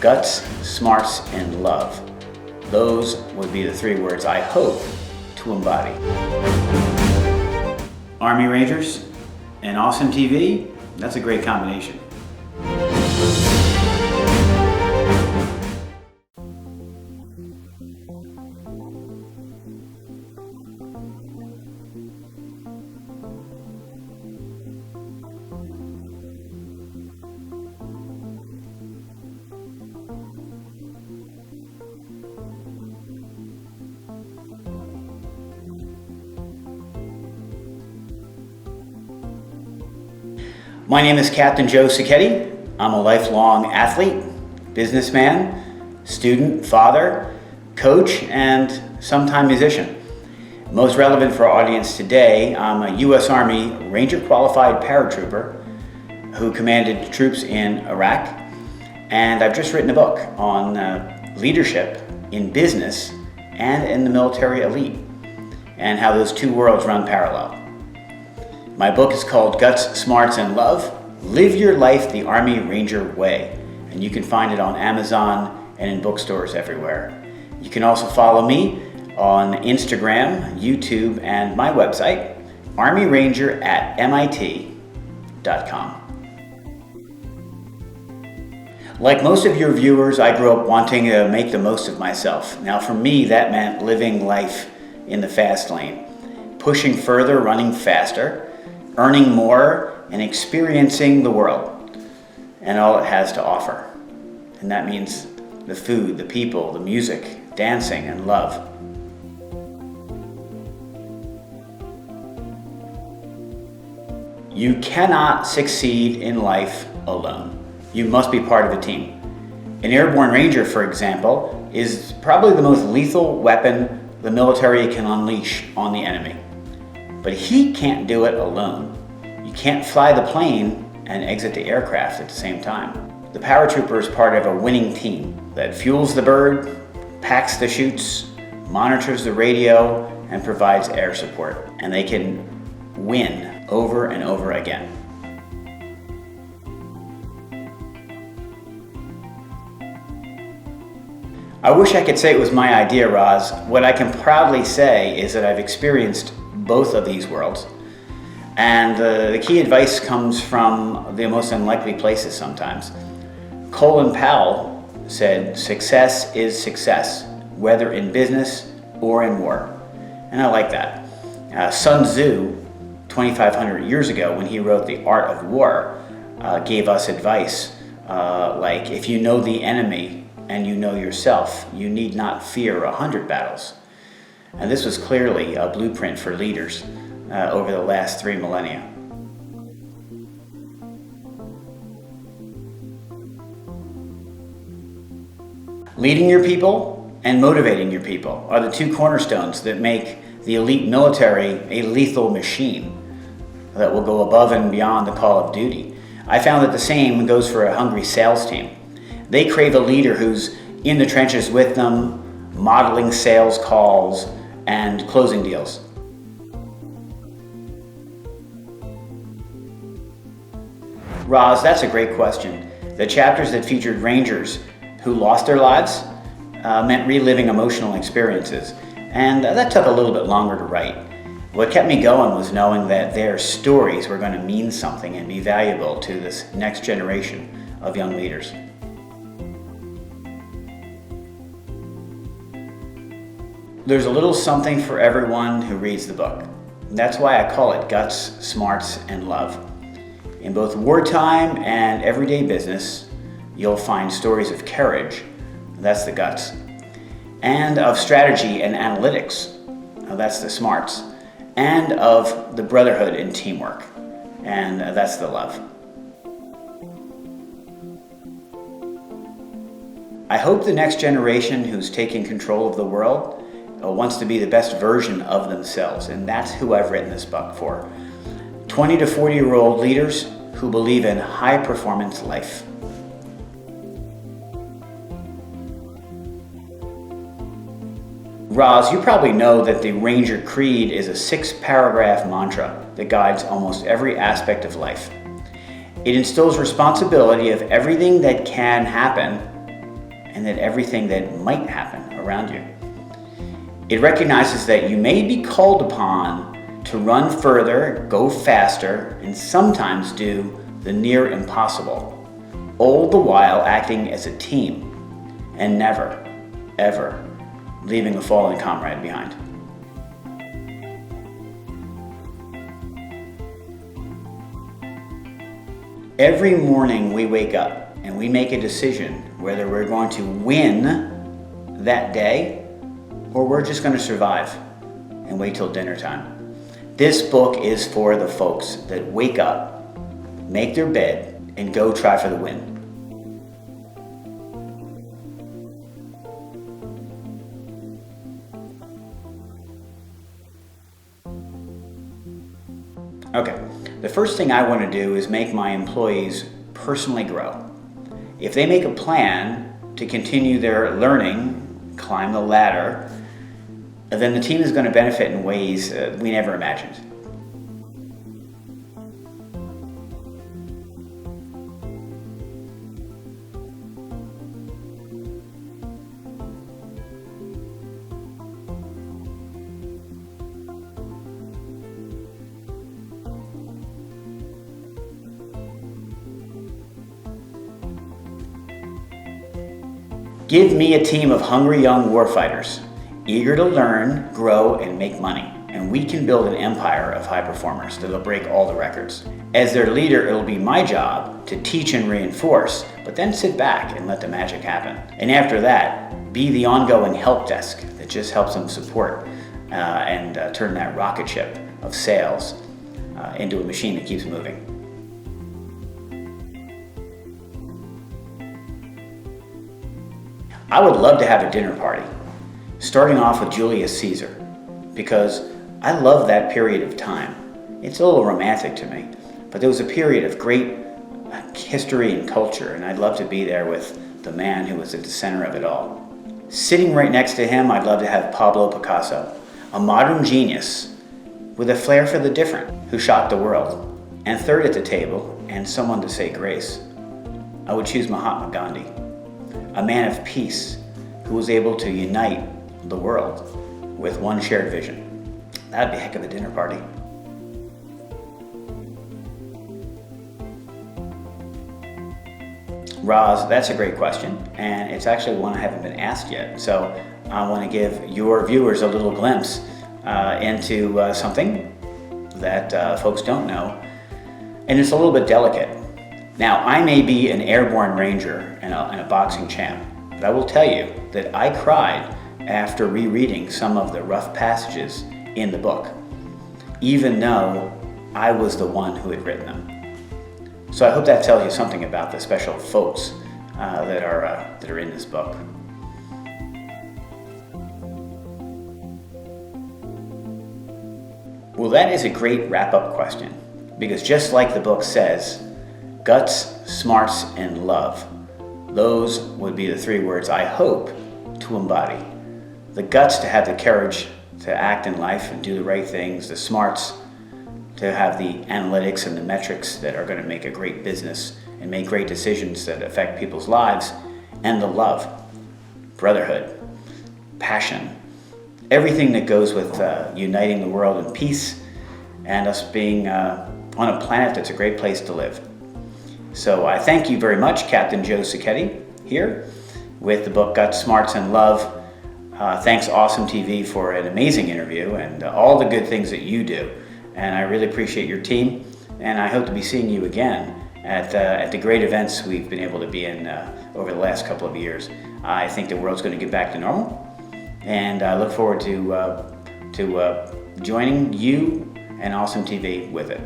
guts, smarts, and love. Those would be the three words I hope to embody. Army Rangers and awesome TV, that's a great combination. My name is Captain Joe Sacchetti. I'm a lifelong athlete, businessman, student, father, coach, and sometime musician. Most relevant for our audience today, I'm a U.S. Army Ranger qualified paratrooper who commanded troops in Iraq, and I've just written a book on leadership in business and in the military elite, and how those two worlds run parallel. My book is called Guts, Smarts, and Love. Live your life the Army Ranger way. And you can find it on Amazon and in bookstores everywhere. You can also follow me on Instagram, YouTube, and my website, armyranger@mit.com. Like most of your viewers, I grew up wanting to make the most of myself. Now for me, that meant living life in the fast lane, pushing further, running faster, earning more, and experiencing the world and all it has to offer. And that means the food, the people, the music, dancing, and love. You cannot succeed in life alone. You must be part of a team. An airborne ranger, for example, is probably the most lethal weapon the military can unleash on the enemy. But he can't do it alone. You can't fly the plane and exit the aircraft at the same time. The paratrooper is part of a winning team that fuels the bird, packs the chutes, monitors the radio, and provides air support. And they can win over and over again. I wish I could say it was my idea, Roz. What I can proudly say is that I've experienced both of these worlds. And the key advice comes from the most unlikely places sometimes. Colin Powell said, "Success is success, whether in business or in war." And I like that. Sun Tzu, 2,500 years ago, when he wrote The Art of War, gave us advice like, if you know the enemy and you know yourself, you need not fear 100 battles. And this was clearly a blueprint for leaders over the last 3 millennia. Leading your people and motivating your people are the two cornerstones that make the elite military a lethal machine that will go above and beyond the call of duty. I found that the same goes for a hungry sales team. They crave a leader who's in the trenches with them, modeling sales calls and closing deals. Roz, that's a great question. The chapters that featured Rangers who lost their lives meant reliving emotional experiences, and that took a little bit longer to write. What kept me going was knowing that their stories were going to mean something and be valuable to this next generation of young leaders. There's a little something for everyone who reads the book. That's why I call it Guts, Smarts, and Love. In both wartime and everyday business, you'll find stories of courage, that's the guts, and of strategy and analytics, that's the smarts, and of the brotherhood and teamwork, and that's the love. I hope the next generation who's taking control of the world wants to be the best version of themselves, and that's who I've written this book for. 20 to 40-year-old leaders who believe in high-performance life. Roz, you probably know that the Ranger Creed is a 6-paragraph mantra that guides almost every aspect of life. It instills responsibility of everything that can happen and at everything that might happen around you. It recognizes that you may be called upon to run further, go faster, and sometimes do the near impossible, all the while acting as a team and never, ever leaving a fallen comrade behind. Every morning we wake up and we make a decision whether we're going to win that day or we're just going to survive and wait till dinner time. This book is for the folks that wake up, make their bed, and go try for the win. Okay, the first thing I want to do is make my employees personally grow. If they make a plan to continue their learning, climb the ladder, then the team is going to benefit in ways we never imagined. Give me a team of hungry young warfighters, eager to learn, grow, and make money, and we can build an empire of high performers that'll break all the records. As their leader, it'll be my job to teach and reinforce, but then sit back and let the magic happen. And after that, be the ongoing help desk that just helps them support and turn that rocket ship of sales into a machine that keeps moving. I would love to have a dinner party, starting off with Julius Caesar, because I love that period of time. It's a little romantic to me, but there was a period of great history and culture, and I'd love to be there with the man who was at the center of it all. Sitting right next to him, I'd love to have Pablo Picasso, a modern genius with a flair for the different, who shocked the world. And third at the table, and someone to say grace, I would choose Mahatma Gandhi, a man of peace who was able to unite the world with one shared vision. That'd be a heck of a dinner party. Roz, that's a great question, and it's actually one I haven't been asked yet. So I want to give your viewers a little glimpse into something that folks don't know, and it's a little bit delicate. Now, I may be an airborne ranger and a boxing champ, but I will tell you that I cried after rereading some of the rough passages in the book, even though I was the one who had written them. So I hope that tells you something about the special folks that are in this book. Well, that is a great wrap-up question, because just like the book says, guts, smarts, and love. Those would be the three words I hope to embody. The guts to have the courage to act in life and do the right things. The smarts to have the analytics and the metrics that are going to make a great business and make great decisions that affect people's lives. And the love, brotherhood, passion, everything that goes with uniting the world in peace and us being on a planet that's a great place to live. So I thank you very much, Captain Joe Sacchetti, here with the book Guts, Smarts, and Love. Thanks Awesome TV for an amazing interview and all the good things that you do. And I really appreciate your team, and I hope to be seeing you again at the great events we've been able to be in over the last couple of years. I think the world's going to get back to normal, and I look forward to joining you and Awesome TV with it.